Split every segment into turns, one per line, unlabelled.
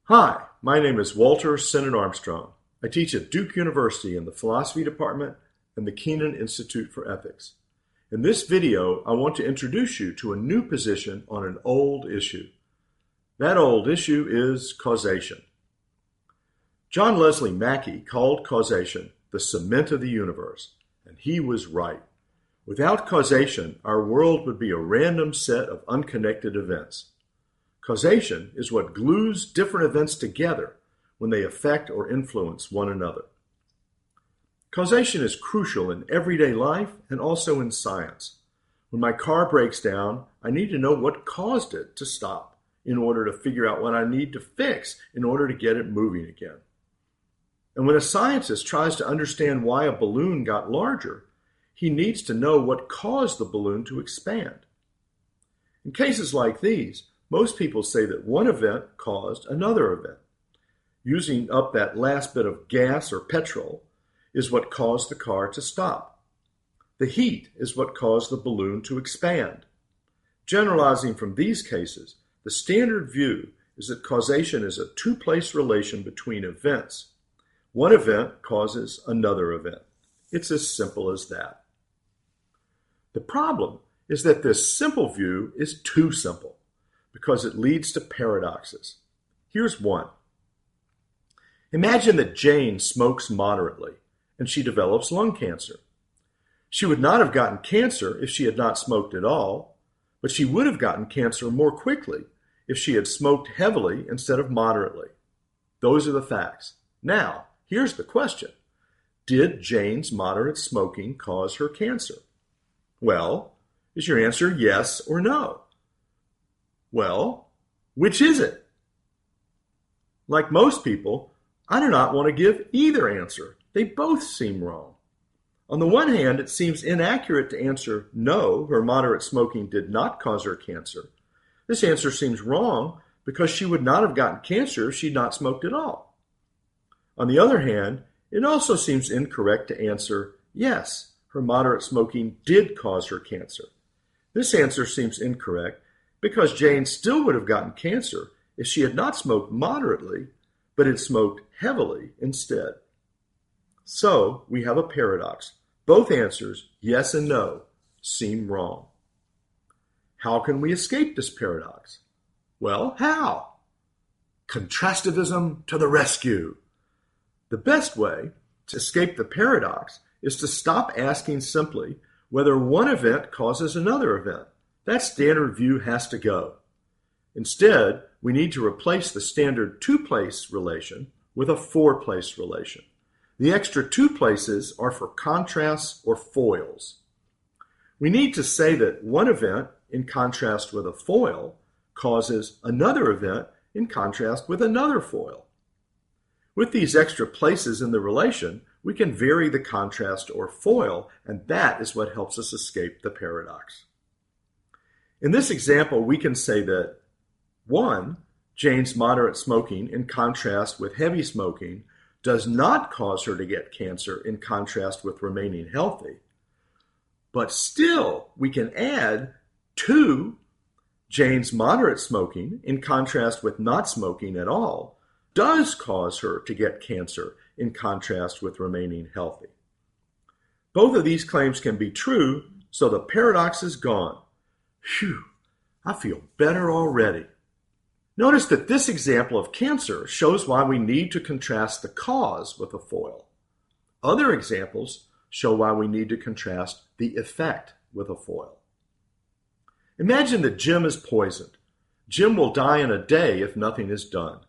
Hi, my name is Walter Sinnott-Armstrong. I teach at Duke University in the Philosophy Department and the Kenan Institute for Ethics. In this video, I want to introduce you to a new position on an old issue. That old issue is causation. John Leslie Mackey called causation the cement of the universe, and he was right. Without causation, our world would be a random set of unconnected events. Causation is what glues different events together when they affect or influence one another. Causation is crucial in everyday life and also in science. When my car breaks down, I need to know what caused it to stop in order to figure out what I need to fix in order to get it moving again. And when a scientist tries to understand why a balloon got larger, he needs to know what caused the balloon to expand. In cases like these, most people say that one event caused another event. Using up that last bit of gas or petrol is what caused the car to stop. The heat is what caused the balloon to expand. Generalizing from these cases, the standard view is that causation is a two-place relation between events. One event causes another event. It's as simple as that. The problem is that this simple view is too simple, because it leads to paradoxes. Here's one. Imagine that Jane smokes moderately and she develops lung cancer. She would not have gotten cancer if she had not smoked at all, but she would have gotten cancer more quickly if she had smoked heavily instead of moderately. Those are the facts. Now, here's the question. Did Jane's moderate smoking cause her cancer? Well, is your answer yes or no? Well, which is it? Like most people, I do not want to give either answer. They both seem wrong. On the one hand, it seems inaccurate to answer no, her moderate smoking did not cause her cancer. This answer seems wrong because she would not have gotten cancer if she had not smoked at all. On the other hand, it also seems incorrect to answer yes, her moderate smoking did cause her cancer. This answer seems incorrect because Jane still would have gotten cancer if she had not smoked moderately, but had smoked heavily instead. So we have a paradox. Both answers, yes and no, seem wrong. How can we escape this paradox? Well, how? Contrastivism to the rescue. The best way to escape the paradox is to stop asking simply whether one event causes another event. That standard view has to go. Instead, we need to replace the standard two-place relation with a four-place relation. The extra two places are for contrasts or foils. We need to say that one event in contrast with a foil causes another event in contrast with another foil. With these extra places in the relation, we can vary the contrast or foil, and that is what helps us escape the paradox. In this example, we can say that 1. Jane's moderate smoking in contrast with heavy smoking does not cause her to get cancer in contrast with remaining healthy. But still, we can add 2. Jane's moderate smoking in contrast with not smoking at all does cause her to get cancer in contrast with remaining healthy. Both of these claims can be true, so the paradox is gone. Phew, I feel better already. Notice that this example of cancer shows why we need to contrast the cause with a foil. Other examples show why we need to contrast the effect with a foil. Imagine that Jim is poisoned. Jim will die in a day if nothing is done.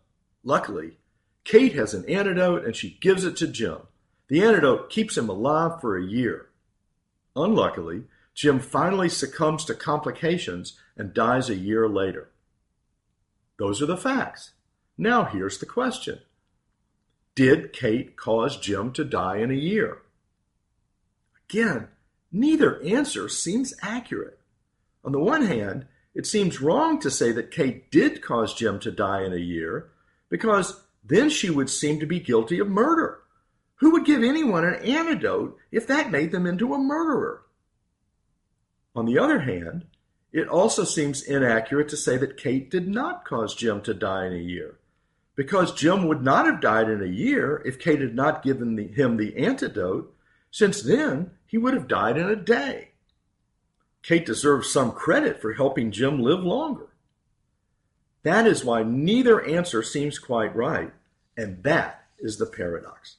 Luckily, Kate has an antidote and she gives it to Jim. The antidote keeps him alive for a year. Unluckily, Jim finally succumbs to complications and dies a year later. Those are the facts. Now here's the question. Did Kate cause Jim to die in a year? Again, neither answer seems accurate. On the one hand, it seems wrong to say that Kate did cause Jim to die in a year because then she would seem to be guilty of murder. Who would give anyone an antidote if that made them into a murderer? On the other hand, it also seems inaccurate to say that Kate did not cause Jim to die in a year, because Jim would not have died in a year if Kate had not given him the antidote, since then he would have died in a day. Kate deserves some credit for helping Jim live longer. That is why neither answer seems quite right, and that is the paradox.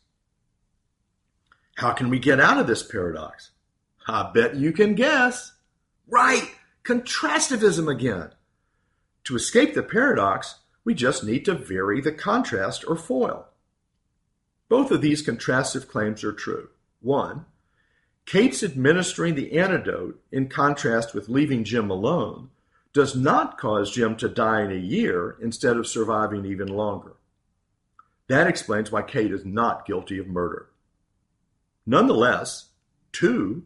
How can we get out of this paradox? I bet you can guess. Right, contrastivism again. To escape the paradox, we just need to vary the contrast or foil. Both of these contrastive claims are true. 1. Kate's administering the antidote, in contrast with leaving Jim alone, does not cause Jim to die in a year instead of surviving even longer. That explains why Kate is not guilty of murder. Nonetheless, 2.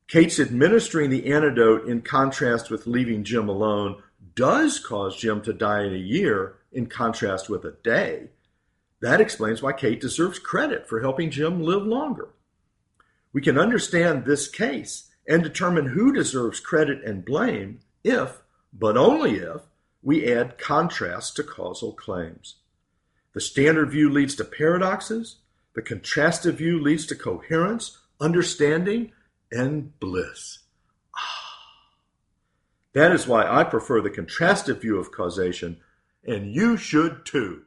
Kate's administering the antidote in contrast with leaving Jim alone does cause Jim to die in a year in contrast with a day. That explains why Kate deserves credit for helping Jim live longer. We can understand this case and determine who deserves credit and blame if, but only if, we add contrast to causal claims. The standard view leads to paradoxes. The contrastive view leads to coherence, understanding, and bliss. That is why I prefer the contrastive view of causation, and you should too.